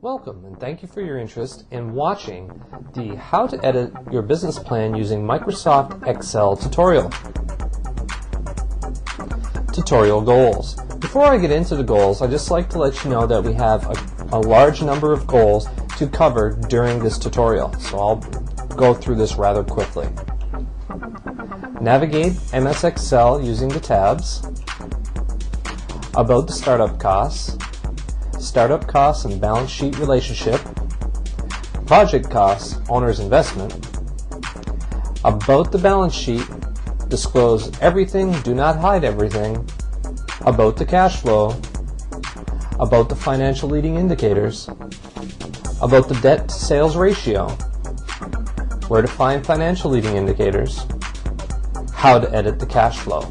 Welcome, and thank you for your interest in watching the How to Edit Your Business Plan Using Microsoft Excel tutorial. Tutorial goals. Before I get into the goals, I'd just like to let you know that we have a large number of goals to cover during this tutorial, so I'll go through this rather quickly. Navigate MS Excel using the tabs, about the startup costs and balance sheet relationship, project costs, owner's investment, about the balance sheet, disclose everything, do not hide everything, about the cash flow, about the financial leading indicators, about the debt to sales ratio, where to find financial leading indicators, how to edit the cash flow.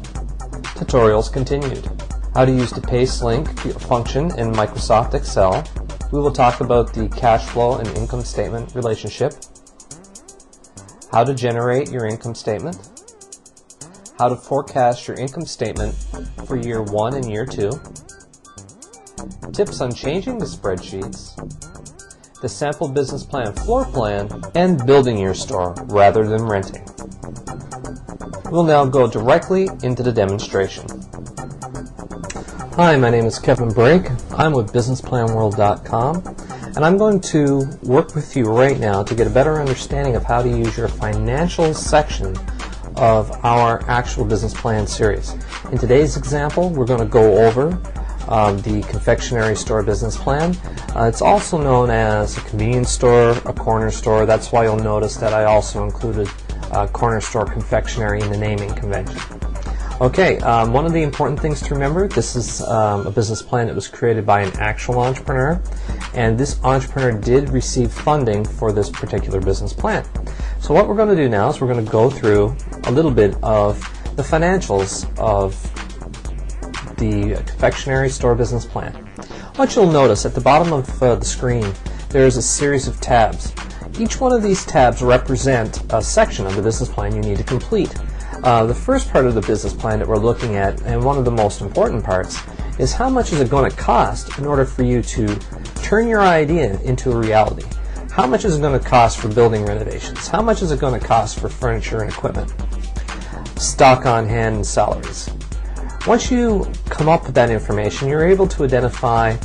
Tutorials continued. How to use the paste link function in Microsoft Excel. We will talk about the cash flow and income statement relationship, how to generate your income statement, how to forecast your income statement for year 1 and year 2, tips on changing the spreadsheets, the sample business plan floor plan, and building your store rather than renting. We'll now go directly into the demonstration. Hi, my name is Kevin Brake. I'm with BusinessPlanWorld.com, and I'm going to work with you right now to get a better understanding of how to use your financial section of our actual business plan series. In today's example, we're going to go over the confectionery store business plan. It's also known as a convenience store, a corner store. That's why you'll notice that I also included corner store confectionery in the naming convention. Okay, one of the important things to remember, this is a business plan that was created by an actual entrepreneur, and this entrepreneur did receive funding for this particular business plan. So what we're going to do now is we're going to go through a little bit of the financials of the confectionery store business plan. What you'll notice at the bottom of the screen, there is a series of tabs. Each one of these tabs represent a section of the business plan you need to complete. The first part of the business plan that we're looking at, and one of the most important parts, is how much is it going to cost in order for you to turn your idea into a reality. How much is it going to cost for building renovations? How much is it going to cost for furniture and equipment? Stock on hand and salaries. Once you come up with that information, you're able to identify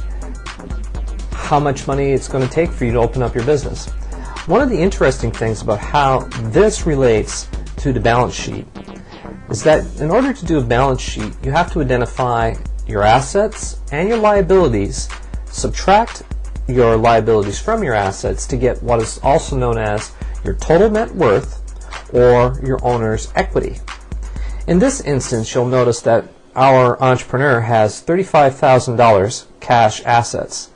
how much money it's going to take for you to open up your business. One of the interesting things about how this relates to the balance sheet is that in order to do a balance sheet, you have to identify your assets and your liabilities, subtract your liabilities from your assets to get what is also known as your total net worth or your owner's equity. In this instance, you'll notice that our entrepreneur has $35,000 cash assets.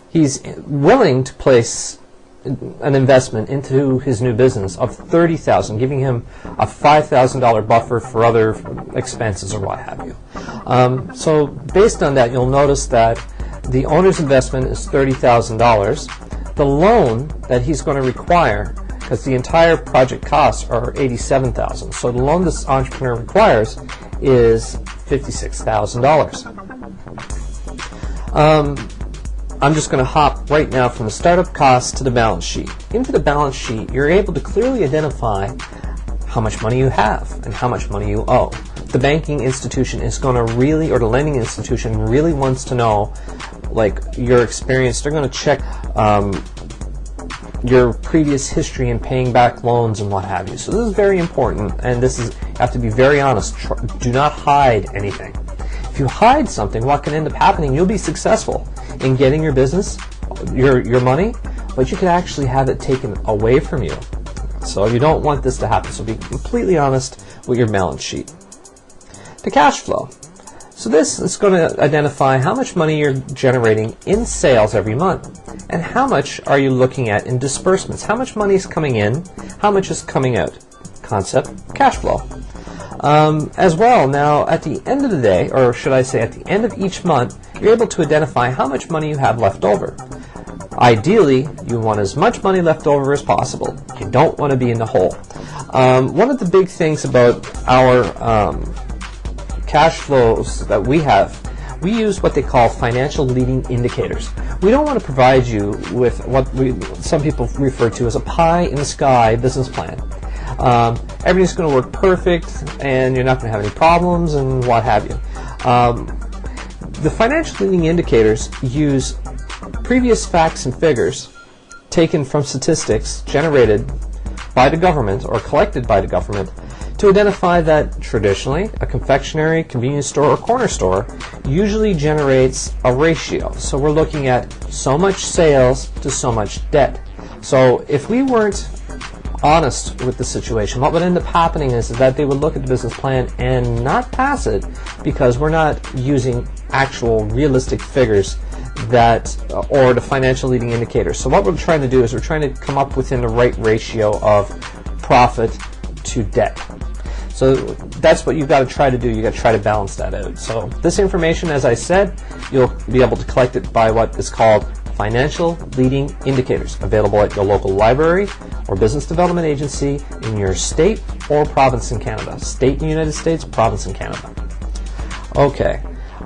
He's willing to place an investment into his new business of $30,000, giving him a $5,000 buffer for other expenses or what have you. So based on that, you'll notice that the owner's investment is $30,000. The loan that he's going to require, because the entire project costs are $87,000, so the loan this entrepreneur requires is $56,000. I'm just going to hop right now from the startup costs to the balance sheet. Into the balance sheet, you're able to clearly identify how much money you have and how much money you owe. The banking institution is going to really, or the lending institution really wants to know, like, your experience. They're going to check your previous history in paying back loans and what have you. So this is very important, and this is, you have to be very honest. Do not hide anything. If you hide something, what can end up happening, you'll be successful in getting your business, your money, but you could actually have it taken away from you. So you don't want this to happen. So be completely honest with your balance sheet. The cash flow. So this is going to identify how much money you're generating in sales every month, and how much are you looking at in disbursements. How much money is coming in, how much is coming out. Concept, cash flow. As well, now at the end of the day, or should I say at the end of each month, you're able to identify how much money you have left over. Ideally, you want as much money left over as possible. You don't want to be in the hole. One of the big things about our cash flows that we have, we use what they call financial leading indicators. We don't want to provide you with what some people refer to as a pie-in-the-sky business plan. Everything's going to work perfect, and you're not going to have any problems, and what have you. The financial leading indicators use previous facts and figures taken from statistics generated by the government or collected by the government to identify that traditionally a confectionery, convenience store, or corner store usually generates a ratio. So we're looking at so much sales to so much debt. So if we weren't honest with the situation, what would end up happening is that they would look at the business plan and not pass it because we're not using actual realistic figures that or the financial leading indicators. So what we're trying to do is we're trying to come up within the right ratio of profit to debt. So that's what you've got to try to do. You've got to try to balance that out. So this information, as I said, you'll be able to collect it by what is called financial leading indicators, available at your local library or business development agency in your state or province in Canada. State in the United States, province in Canada. Okay,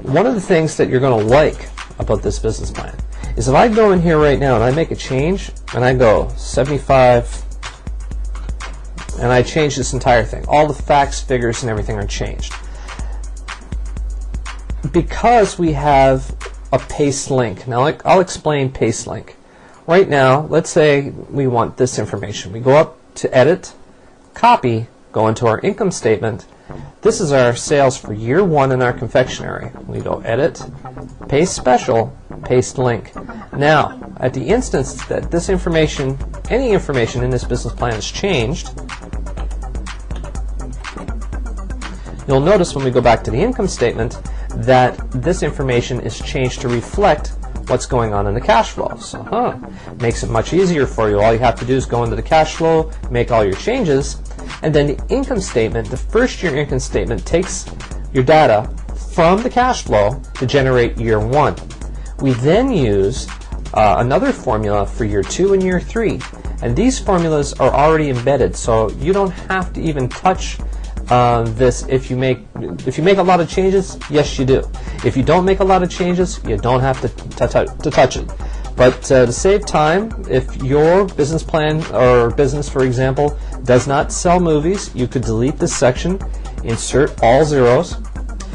one of the things that you're going to like about this business plan is if I go in here right now and I make a change and I go 75 and I change this entire thing, all the facts, figures, and everything are changed. Because we have a paste link. Now I'll explain paste link. Right now, let's say we want this information. We go up to edit, copy, go into our income statement. This is our sales for year 1 in our confectionery. We go edit, paste special, paste link. Now, at the instance that this information, any information in this business plan is changed, you'll notice when we go back to the income statement that this information is changed to reflect what's going on in the cash flow. So, makes it much easier for you. All you have to do is go into the cash flow, make all your changes, and then the income statement, the first year income statement, takes your data from the cash flow to generate year 1. We then use another formula for year 2 and year 3, and these formulas are already embedded, so you don't have to even touch this. If you make a lot of changes, yes you do. If you don't make a lot of changes, you don't have to touch it. But to save time, if your business plan or business, for example, does not sell movies, you could delete this section, insert all zeros,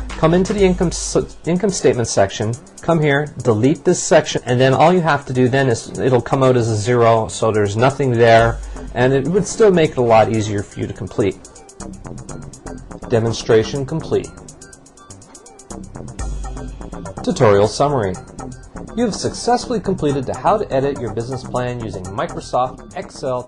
come into the income statement section, come here, delete this section, and then all you have to do then is it'll come out as a 0, so there's nothing there, and it would still make it a lot easier for you to complete. Demonstration complete. Tutorial summary. You have successfully completed the How to Edit Your Business Plan using Microsoft Excel